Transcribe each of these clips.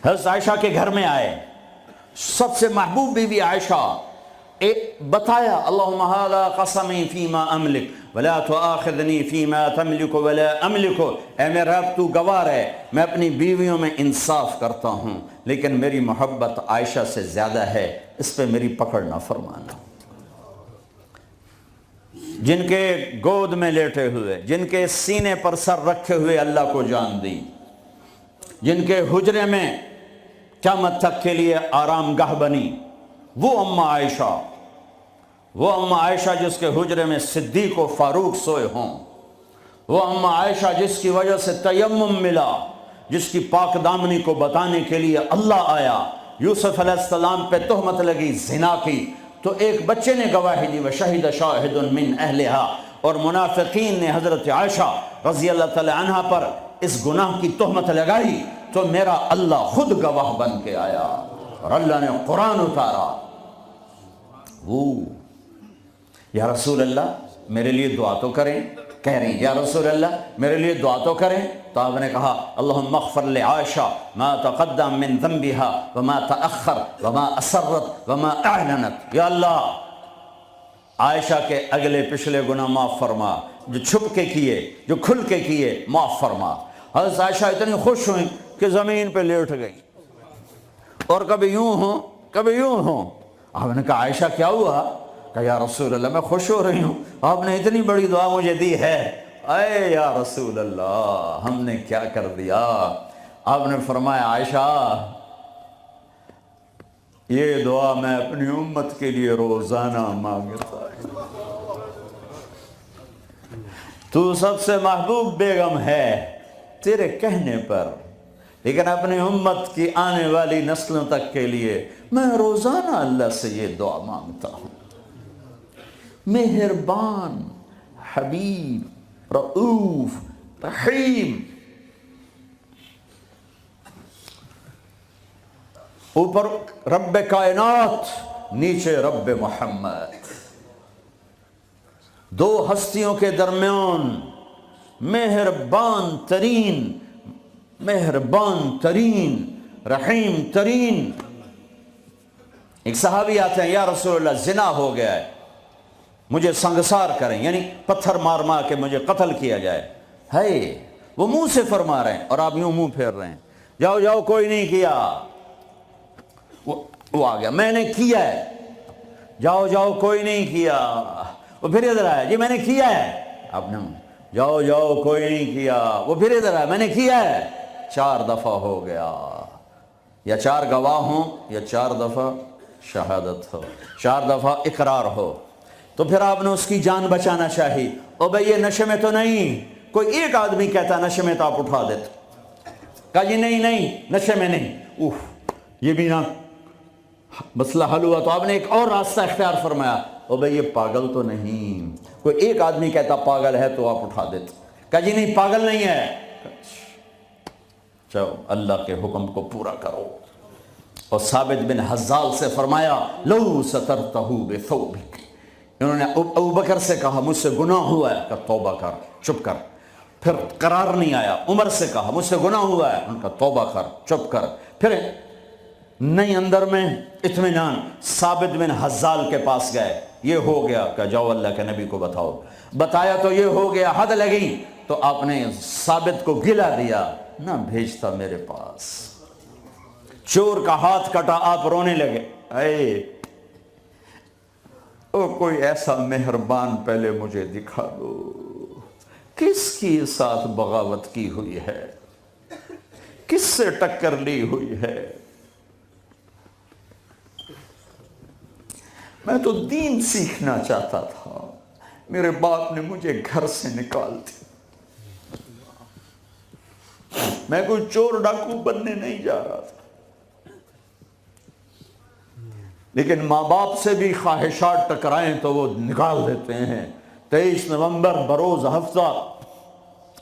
حضرت عائشہ کے گھر میں آئے، سب سے محبوب بیوی عائشہ، بتایا اللہم ھذا قسمی فیما املک ولا تؤاخذنی فیما تملک ولا املک، اے میرے رب تو گواہ ہے میں اپنی بیویوں میں انصاف کرتا ہوں لیکن میری محبت عائشہ سے زیادہ ہے، اس پہ میری پکڑ نہ فرمانا۔ جن کے گود میں لیٹے ہوئے، جن کے سینے پر سر رکھے ہوئے اللہ کو جان دی، جن کے حجرے میں قیامت تک کے لیے آرام گاہ بنی، وہ اماں عائشہ، وہ اماں عائشہ جس کے حجرے میں صدیق و فاروق سوئے ہوں، وہ اماں عائشہ جس کی وجہ سے تیمم ملا، جس کی پاک دامنی کو بتانے کے لیے اللہ آیا، یوسف علیہ السلام پہ تہمت لگی زنا کی تو ایک بچے نے گواہی دی وشہد شاہد من اہلہا، اور منافقین نے حضرت عائشہ رضی اللہ تعالی عنہ پر اس گناہ کی تہمت لگائی تو میرا اللہ خود گواہ بن کے آیا اور اللہ نے قرآن اتارا۔ وہ یا رسول اللہ میرے لیے دعا تو کریں، کہہ رہی ہیں یا رسول اللہ میرے لیے دعا تو کریں، تو آپ نے کہا اللہم اغفر لعائشہ ما تقدم من ذنبها وما تأخر وما اسرت وما اعلنت، یا اللہ عائشہ کے اگلے پچھلے گناہ معاف فرما، جو چھپ کے کیے جو کھل کے کیے معاف فرما۔ حضرت عائشہ اتنی خوش ہوئیں کہ زمین پہ لیٹ گئی، اور کبھی یوں ہوں کبھی یوں ہوں۔ آپ نے کہا عائشہ کیا ہوا؟ کہا یا رسول اللہ میں خوش ہو رہی ہوں، آپ نے اتنی بڑی دعا مجھے دی ہے۔ اے یا رسول اللہ ہم نے کیا کر دیا؟ آپ نے فرمایا عائشہ یہ دعا میں اپنی امت کے لیے روزانہ مانگتا ہوں۔ تو سب سے محبوب بیگم ہے تیرے کہنے پر، لیکن اپنی امت کی آنے والی نسلوں تک کے لیے میں روزانہ اللہ سے یہ دعا مانگتا ہوں۔ مہربان، حبیب، رؤوف، رحیم، اوپر رب کائنات نیچے رب محمد، دو ہستیوں کے درمیان مہربان ترین رحیم ترین۔ ایک صحابی آتے ہیں یا رسول اللہ زنا ہو گیا ہے، مجھے سنگسار کریں، یعنی پتھر مار مار کے مجھے قتل کیا جائے۔ ہے وہ منہ سے فرما رہے ہیں اور آپ یوں منہ پھیر رہے ہیں، جاؤ جاؤ کوئی نہیں کیا۔ وہ آ گیا میں نے کیا ہے، جاؤ جاؤ کوئی نہیں کیا۔ وہ پھر ادھر آیا جی میں نے کیا ہے، آپ نے جاؤ جاؤ کوئی نہیں کیا۔ وہ پھر ادھر آیا میں نے کیا ہے۔ 4 دفعہ ہو گیا، یا 4 گواہ ہوں یا 4 دفعہ شہادت ہو، 4 دفعہ اقرار ہو، تو پھر آپ نے اس کی جان بچانا چاہی۔ او بھئی یہ نشے میں تو نہیں، کوئی ایک آدمی کہتا نشے میں تو آپ اٹھا دیتے، کہا جی نہیں نشے میں نہیں، یہ بھی نہ مسئلہ حل ہوا تو آپ نے ایک اور راستہ اختیار فرمایا، او بھئی یہ پاگل تو نہیں، کوئی ایک آدمی کہتا پاگل ہے تو آپ اٹھا دیتے، کہا جی نہیں پاگل نہیں ہے، چلو اللہ کے حکم کو پورا کرو۔ اور ثابت بن حزال سے فرمایا لو سترتہ بثوبک، انہوں نے ابو بکر سے کہا مجھ سے گناہ ہوا ہے، کہا توبہ کر چپ کر، پھر قرار نہیں آیا۔ عمر سے کہا مجھ سے گناہ ہوا ہے، ان کا توبہ کر چپ کر، پھر نہیں اندر میں اطمینان، ثابت بن حزال کے پاس گئے، یہ ہو گیا، کہ جاؤ اللہ کے نبی کو بتاؤ، بتایا تو یہ ہو گیا، حد لگی، تو آپ نے ثابت کو گلا دیا، نہ بھیجتا میرے پاس۔ چور کا ہاتھ کٹا آپ رونے لگے، اے او کوئی ایسا مہربان پہلے مجھے دکھا دو، کس کی ساتھ بغاوت کی ہوئی ہے، کس سے ٹکر لی ہوئی ہے۔ میں تو دین سیکھنا چاہتا تھا، میرے باپ نے مجھے گھر سے نکال دیا، میں کوئی چور ڈاکو بننے نہیں جا رہا تھا، لیکن ماں باپ سے بھی خواہشات ٹکرائیں تو وہ نکال دیتے ہیں۔ 23 نومبر بروز ہفتہ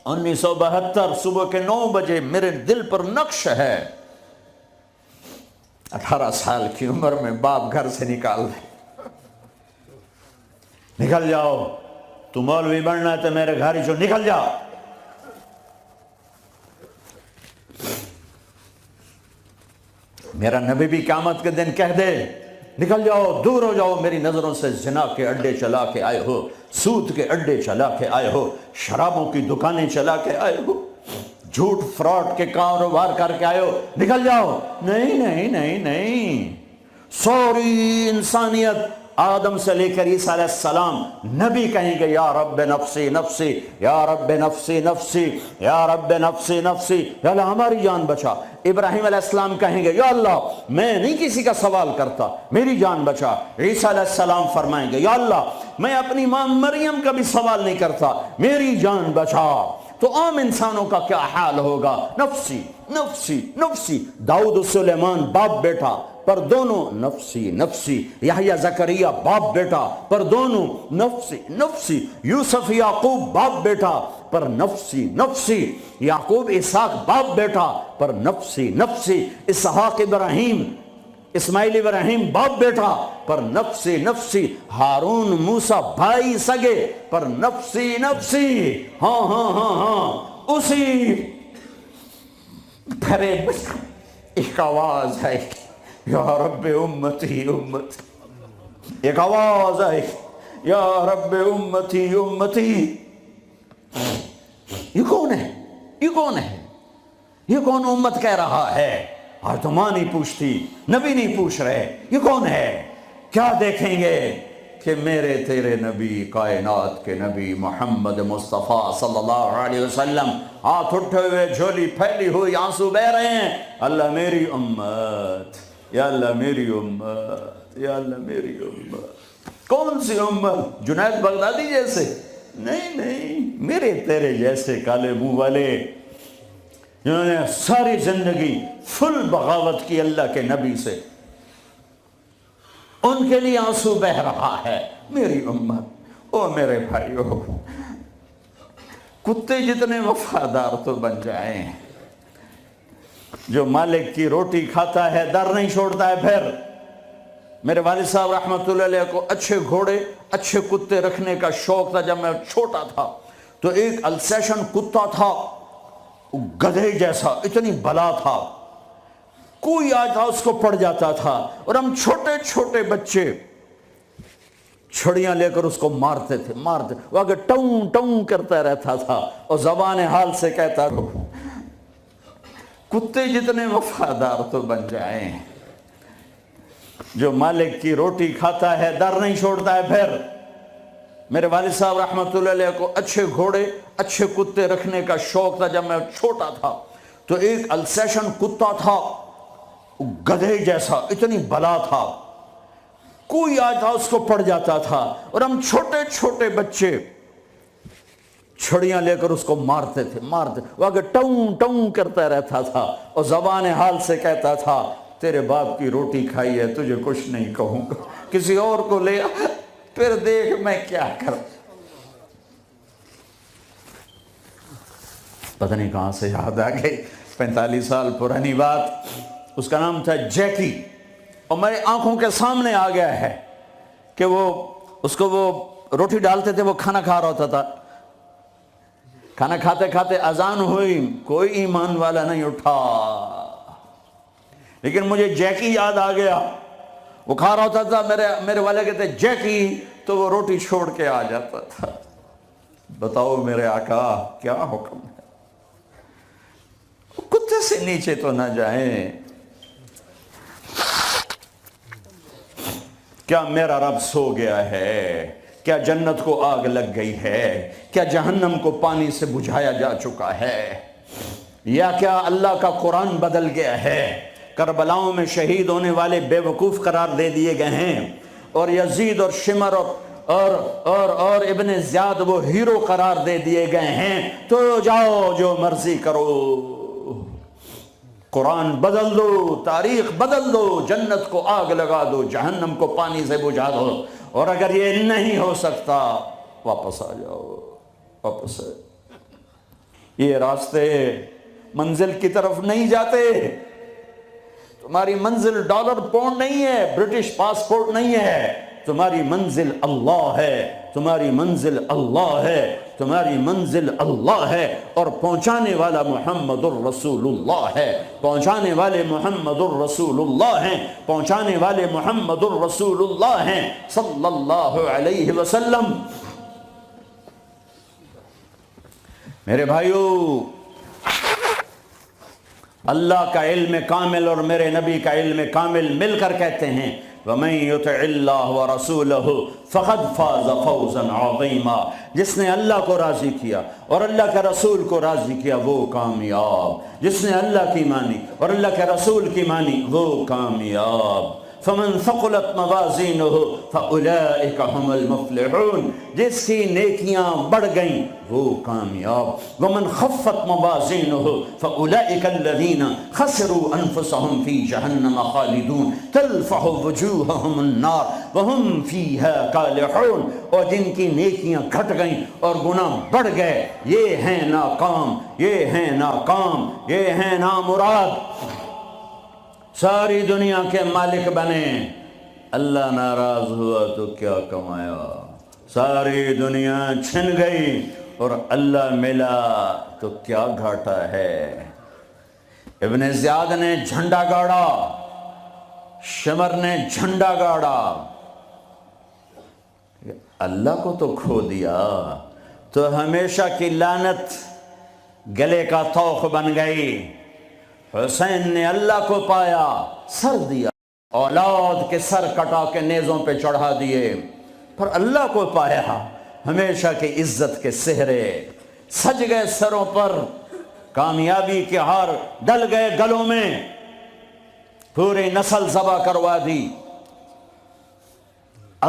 1972 صبح کے 9 بجے میرے دل پر نقش ہے، 18 سال کی عمر میں باپ گھر سے نکال دے، نکل جاؤ، تو مولوی بننا ہے تو میرے گھر جو نکل جاؤ۔ میرا نبی بھی قیامت کے دن کہہ دے نکل جاؤ، دور ہو جاؤ میری نظروں سے، زنا کے اڈے چلا کے آئے ہو، سود کے اڈے چلا کے آئے ہو، شرابوں کی دکانیں چلا کے آئے ہو، جھوٹ فراڈ کے کاروبار کر کے آئے ہو، نکل جاؤ۔ نہیں نہیں نہیں نہیں، سوری انسانیت آدم سے لے کر عیسیٰ علیہ السلام نبی کہیں گے یا رب نفسی نفسی، یا رب نفسی نفسی، یا رب نفسی نفسی، یا اللہ ہماری جان بچا۔ ابراہیم علیہ السلام کہیں گے یا اللہ میں نہیں کسی کا سوال کرتا، میری جان بچا۔ عیسیٰ علیہ السلام فرمائیں گے یا اللہ میں اپنی ماں مریم کا بھی سوال نہیں کرتا، میری جان بچا۔ تو عام انسانوں کا کیا حال ہوگا؟ نفسی نفسی نفسی۔ داؤد و سلیمان باپ بیٹا پر دونوں نفسی نفسی، یحییٰ زکریا باپ بیٹا پر دونوں نفسی نفسی، یوسف یعقوب باپ بیٹا پر نفسی نفسی، یعقوب اسحاق باپ بیٹا پر نفسی نفسی، اسحاق ابراہیم اسماعیل ابراہیم باپ بیٹا پر نفسی نفسی، ہارون موسیٰ بھائی سگے پر نفسی نفسی۔ ہاں ہاں ہاں ہاں، اسی پھرے ایک آواز ہے یا رب امتی امتی، ایک آواز ہے یا رب امتی امتی۔ یہ کون ہے؟ یہ کون ہے؟ یہ کون امت کہہ رہا ہے؟ آج تو ماں نہیں پوچھتی، نبی نہیں پوچھ رہے، یہ کون ہے؟ کیا دیکھیں گے کہ میرے تیرے نبی، کائنات کے نبی محمد مصطفیٰ صلی اللہ علیہ وسلم ہاتھ اٹھے ہوئے، جھولی پھیلی ہوئی، آنسو بہہ رہے ہیں، اللہ میری امت، یا اللہ میری امت، یا اللہ میری امت۔ کون سی امت؟ جنید بغدادی جیسے؟ نہیں نہیں، میرے تیرے جیسے کالے منہ والے جنہوں نے ساری زندگی فل بغاوت کی اللہ کے نبی سے، ان کے لیے آنسو بہہ رہا ہے، میری امت۔ او میرے بھائیو، کتے جتنے وفادار تو بن جائیں، جو مالک کی روٹی کھاتا ہے در نہیں چھوڑتا ہے۔ پھر میرے والد صاحب رحمۃ اللہ علیہ کو اچھے گھوڑے اچھے کتے رکھنے کا شوق تھا۔ جب میں چھوٹا تھا تو ایک السیشن کتا تھا، گدھے جیسا، اتنی بلا تھا، کوئی آتا اس کو پڑ جاتا تھا، اور ہم چھوٹے چھوٹے بچے چھڑیاں لے کر اس کو مارتے تھے، وہ آگے ٹوں ٹوں کرتا رہتا تھا اور زبان حال سے کہتا رہو۔ کتے جتنے وفادار تو بن جائیں، جو مالک کی روٹی کھاتا ہے در نہیں چھوڑتا ہے۔ پھر میرے والد صاحب رحمۃ اللہ علیہ کو اچھے گھوڑے اچھے کتے رکھنے کا شوق تھا۔ جب میں چھوٹا تھا تو ایک السیشن کتا تھا، گدھے جیسا، اتنی بلا تھا، کوئی آتا اس کو پڑ جاتا تھا، اور ہم چھوٹے چھوٹے بچے چھڑیاں لے کر اس کو مارتے تھے، وہ آگے ٹوں ٹوں کرتا رہتا تھا اور زبان حال سے کہتا تھا تیرے باپ کی روٹی کھائی ہے، تجھے کچھ نہیں کہوں گا، کسی اور کو لے آ، پھر دیکھ میں کیا کروں۔ پتہ نہیں کہاں سے یاد آ گئی، 45 سال پرانی بات۔ اس کا نام تھا جیکی، اور میرے آنکھوں کے سامنے آ گیا ہے کہ وہ اس کو وہ روٹی ڈالتے تھے، وہ کھانا کھا رہا ہوتا تھا، کھانا کھاتے کھاتے اذان ہوئی، کوئی ایمان والا نہیں اٹھا، لیکن مجھے جیکی یاد آ گیا۔ وہ کھا رہا ہوتا تھا، میرے والے کہتے جیکی، تو وہ روٹی چھوڑ کے آ جاتا تھا۔ بتاؤ میرے آقا کیا حکم ہے؟ کتے سے نیچے تو نہ جائیں۔ کیا میرا رب سو گیا ہے؟ کیا جنت کو آگ لگ گئی ہے؟ کیا جہنم کو پانی سے بجھایا جا چکا ہے؟ یا کیا اللہ کا قرآن بدل گیا ہے؟ کربلاؤں میں شہید ہونے والے بے وقوف قرار دے دیے گئے ہیں، اور یزید اور شمر اور ابن زیاد وہ ہیرو قرار دے دیے گئے ہیں۔ تو جاؤ جو مرضی کرو، قرآن بدل دو، تاریخ بدل دو، جنت کو آگ لگا دو، جہنم کو پانی سے بجھا دو، اور اگر یہ نہیں ہو سکتا واپس آ جاؤ، واپس آ۔ یہ راستے منزل کی طرف نہیں جاتے، تمہاری منزل ڈالر پاؤنڈ نہیں ہے، برٹش پاسپورٹ نہیں ہے، تمہاری منزل اللہ ہے، تمہاری منزل اللہ ہے، تمہاری منزل اللہ ہے، اور پہنچانے والا محمد الرسول اللہ ہے، پہنچانے والے محمد الرسول اللہ ہیں، پہنچانے والے محمد الرسول اللہ ہیں صلی اللہ علیہ وسلم۔ میرے بھائیو، اللہ کا علم کامل اور میرے نبی کا علم کامل مل کر کہتے ہیں وَمَن يُطِعِ اللَّهَ وَرَسُولَهُ فَقَدْ فَازَ فَوْزًا عَظِيمًا، جس نے اللہ کو راضی کیا اور اللہ کے رسول کو راضی کیا وہ کامیاب، جس نے اللہ کی مانی اور اللہ کے رسول کی مانی وہ کامیاب۔ فَمَن ثَقُلَتْ مَوَازِينُهُ فَأُولَئِكَ هُمُ الْمُفْلِحُونَ، جس کی نیکیاں بڑھ گئیں وہ کامیاب۔ وَمَن خَفَّتْ مَوَازِينُهُ فَأُولَئِكَ الَّذِينَ خَسِرُوا أَنفُسَهُمْ فِي جَهَنَّمَ خَالِدُونَ تَلْفَحُ وُجُوهَهُمُ النَّارُ وَهُمْ فِيهَا كَالِحُونَ، اور جن کی نیکیاں گھٹ گئیں اور گناہ بڑھ گئے یہ ہیں ناکام، یہ ہیں ناکام، یہ ہیں نامراد، ساری دنیا کے مالک بنے، اللہ ناراض ہوا تو کیا کمایا، ساری دنیا چھن گئی اور اللہ ملا تو کیا گھاٹا ہے۔ ابن زیاد نے جھنڈا گاڑا، شمر نے جھنڈا گاڑا، اللہ کو تو کھو دیا تو ہمیشہ کی لعنت گلے کا طوق بن گئی۔ حسین نے اللہ کو پایا، سر دیا، اولاد کے سر کٹا کے نیزوں پہ چڑھا دیے، پر اللہ کو پایا، ہمیشہ کی عزت کے سہرے سج گئے سروں پر، کامیابی کے ہار ڈل گئے گلوں میں، پوری نسل ذبح کروا دی۔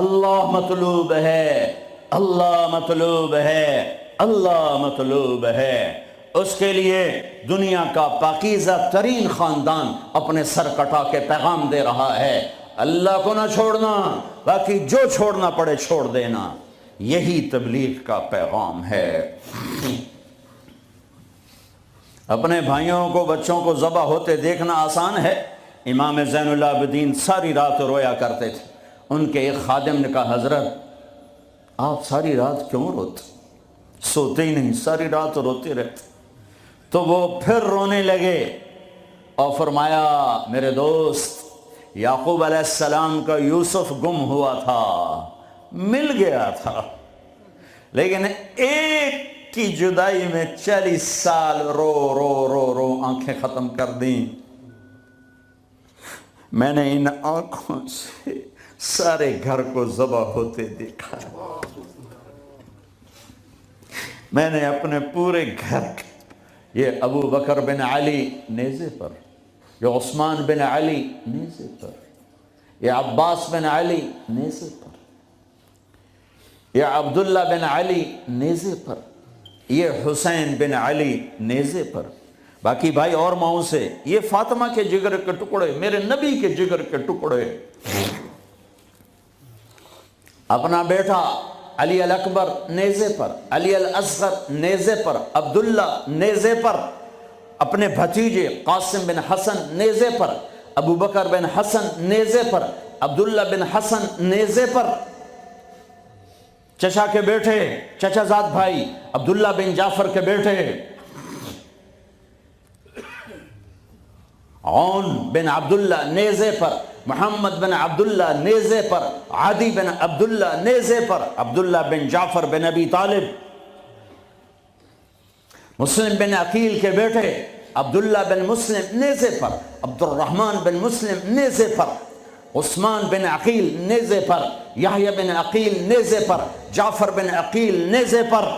اللہ مطلوب ہے، اللہ مطلوب ہے، اللہ مطلوب ہے، اس کے لیے دنیا کا پاکیزہ ترین خاندان اپنے سر کٹا کے پیغام دے رہا ہے، اللہ کو نہ چھوڑنا، باقی جو چھوڑنا پڑے چھوڑ دینا، یہی تبلیغ کا پیغام ہے۔ اپنے بھائیوں کو بچوں کو ذبح ہوتے دیکھنا آسان ہے۔ امام زین العابدین ساری رات رویا کرتے تھے، ان کے ایک خادم نے کہا حضرت آپ ساری رات کیوں روتے، سوتے ہی نہیں، ساری رات روتے رہتے، تو وہ پھر رونے لگے اور فرمایا میرے دوست یعقوب علیہ السلام کا یوسف گم ہوا تھا، مل گیا تھا، لیکن ایک کی جدائی میں 40 سال رو رو رو رو آنکھیں ختم کر دیں، میں نے ان آنکھوں سے سارے گھر کو ذبح ہوتے دیکھا، میں نے اپنے پورے گھر، یہ ابو بکر بن علی نیزے پر، یہ عثمان بن علی نیزے پر، یہ عباس بن علی نیزے پر، یہ عبداللہ بن علی نیزے پر، یہ حسین بن علی نیزے پر، باقی بھائی اور ماؤں سے، یہ فاطمہ کے جگر کے ٹکڑے، میرے نبی کے جگر کے ٹکڑے، اپنا بیٹا علی الاکبر نیزے پر، علی الاصغر نیزے پر، عبداللہ نیزے پر، اپنے بھتیجے قاسم بن حسن نیزے پر، ابو بکر بن حسن نیزے پر، عبداللہ بن حسن نیزے پر، چچا کے بیٹے، چچا زاد بھائی عبداللہ بن جعفر کے بیٹے عون بن عبداللہ نیزے پر، محمد بن عبداللہ نیزے پر، عادی بن عبداللہ نیزے پر، عبداللہ بن جعفر بن ابی طالب، مسلم بن عقیل کے بیٹے عبداللہ بن مسلم نیزے پر، عبد الرحمن بن مسلم نیزے پر، عثمان بن عقیل نیزے پر، یحییٰ بن عقیل نیزے پر، جعفر بن عقیل نیزے پر۔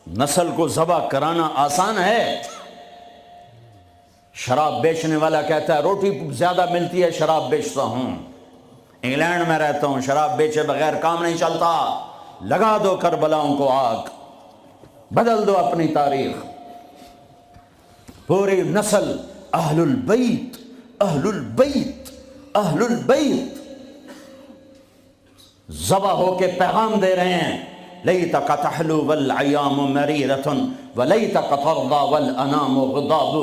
نسل کو ذبح کرانا آسان ہے؟ شراب بیچنے والا کہتا ہے روٹی زیادہ ملتی ہے شراب بیچتا ہوں، انگلینڈ میں رہتا ہوں، شراب بیچے بغیر کام نہیں چلتا، لگا دو کربلاؤں کو آگ، بدل دو اپنی تاریخ۔ پوری نسل اہل البیت، اہل البیت، اہل البیت ذبح ہو کے پیغام دے رہے ہیں لیتک تحلو والایام مریرۃ ولیتک ترضی والانام غضاب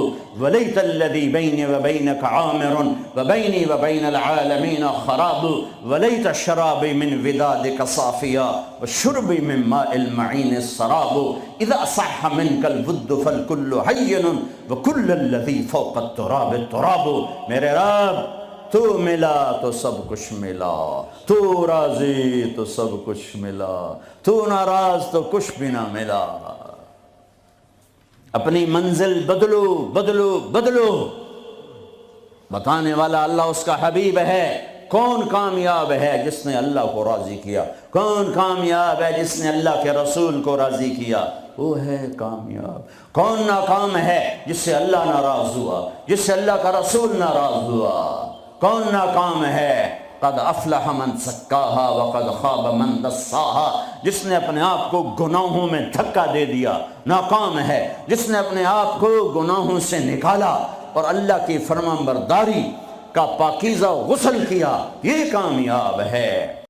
ولیت الذی بینی وبینک عامر وبینی وبین العالمین خراب ولیت شرابی من ودادک صافیا وشربی من ماء المعین السراب اذا صح منک الود فالکل حین وکل الذی فوق التراب التراب۔ میرے رب تو ملا تو سب کچھ ملا، تو راضی تو سب کچھ ملا، تو ناراض تو کچھ بھی نہ ملا۔ اپنی منزل بدلو بدلو بدلو۔ بتانے والا اللہ اس کا حبیب ہے۔ کون کامیاب ہے جس نے اللہ کو راضی کیا؟ کون کامیاب ہے جس نے اللہ کے رسول کو راضی کیا؟ وہ ہے کامیاب۔ کون ناکام ہے جس سے اللہ ناراض ہوا، جس سے اللہ کا رسول ناراض ہوا؟ کون ناکام ہے؟ قد افلح من سکاہا وقد خاب من دساہا، جس نے اپنے آپ کو گناہوں میں دھکا دے دیا ناکام ہے، جس نے اپنے آپ کو گناہوں سے نکالا اور اللہ کی فرمان برداری کا پاکیزہ غسل کیا، یہ کامیاب ہے۔